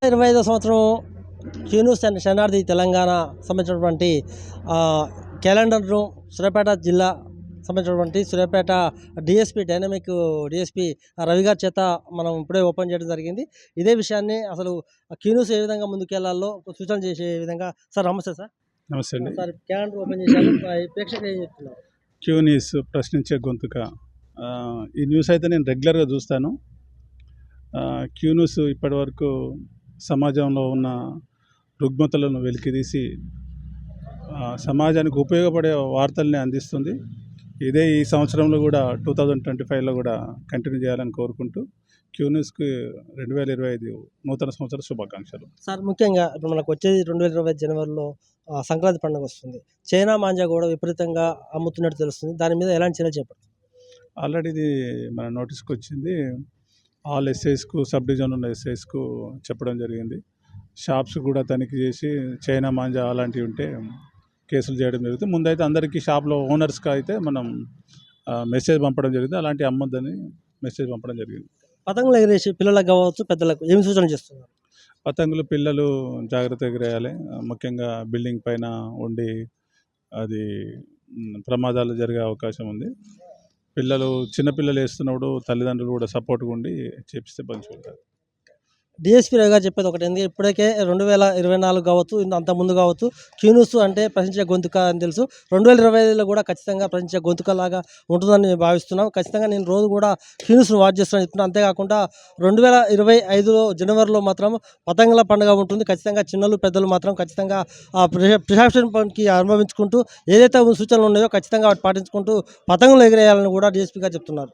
25వ సంవత్సరం Q News and శరణార్థి Telangana సంబంధించినటువంటి క్యాలెండర్ను సూర్యాపేట జిల్లా సంబంధించినటువంటి Suryapet DSP dynamic DSP Ravi గారి చేత మనం ఇప్పుడే ఓపెన్ చేయడం జరిగింది. ఇదే విషయాన్ని అసలు క్యూన్యూస్ ఏ విధంగా ముందుకెళ్లాలో సూచన చేసే విధంగా సార్ నమస్తే సార్. నమస్తే అండి. సార్ క్యాలెండర్ ఓపెన్ చేశారు, ప్రేక్షకులు ఏం చెప్తున్నారు? క్యూ న్యూస్ ప్రశ్నించే గొంతుక. ఈ న్యూస్ అయితే నేను రెగ్యులర్గా చూస్తాను. క్యూ న్యూస్ ఇప్పటివరకు సమాజంలో ఉన్న రుగ్మతలను వెలికితీసి సమాజానికి ఉపయోగపడే వార్తల్ని అందిస్తుంది. ఇదే ఈ సంవత్సరంలో కూడా 2025లో కూడా కంటిన్యూ చేయాలని కోరుకుంటూ క్యూ న్యూస్కి 2025 నూతన సంవత్సర శుభాకాంక్షలు. సార్ ముఖ్యంగా ఇప్పుడు మనకు వచ్చేది 2025 జనవరిలో సంక్రాంతి పండుగ వస్తుంది. చైనా మాంజా కూడా విపరీతంగా అమ్ముతున్నట్టు తెలుస్తుంది. దాని మీద ఎలాంటి చర్యలు చేపడుతుంది? ఆల్రెడీ ఇది మన నోటీస్కి వచ్చింది. ఆల్ ఎస్ఐస్కు, సబ్ డివిజన్ ఉన్న ఎస్ఐస్కు చెప్పడం జరిగింది. షాప్స్ కూడా తనిఖీ చేసి చైనా మాంజా అలాంటివి ఉంటే కేసులు చేయడం జరుగుతుంది. ముందైతే అందరికీ షాప్లో ఓనర్స్కి అయితే మనం మెసేజ్ పంపడం జరిగింది. అలాంటి అమ్మొద్దని మెసేజ్ పంపడం జరిగింది. పతంగులు ఎగిరేసి పిల్లలకు కావచ్చు పెద్దలకు ఏమి సూచన చేస్తున్నారు? పతంగులు పిల్లలు జాగ్రత్త ఎగిరేయాలి. ముఖ్యంగా బిల్డింగ్ పైన ఉండి అది ప్రమాదాలు జరిగే అవకాశం ఉంది. చిన్నపిల్లలు వేస్తున్నప్పుడు తల్లిదండ్రులు కూడా సపోర్ట్గా ఉండి చేపిస్తే మంచిగా ఉంటుంది. డిఎస్పీ రవి గారు చెప్పేది ఒకటి, ఎందుకంటే ఇప్పటికే 2024 కావచ్చు, అంతకుముందు కావచ్చు క్యూన్యూస్ అంటే ప్రశ్నించే గొంతుక అని తెలుసు. 2025లో కూడా ఖచ్చితంగా ప్రశ్నించే గొంతుక లాగా ఉంటుందని మేము భావిస్తున్నాం. ఖచ్చితంగా నేను రోజు కూడా క్యూన్యూస్ను వాచ్ చేస్తున్నాను చెప్తున్నాను. అంతేకాకుండా 2025 జనవరిలో మాత్రం పతంగుల పండుగ ఉంటుంది. ఖచ్చితంగా చిన్నలు పెద్దలు మాత్రం ఖచ్చితంగా ఆ ప్రికాషన్ పనికి అనుభవించుకుంటూ ఏదైతే సూచనలు ఉన్నాయో ఖచ్చితంగా వాటి పాటించుకుంటూ పతంగులు ఎగిరేయాలని కూడా డిఎస్పీ గారు చెప్తున్నారు.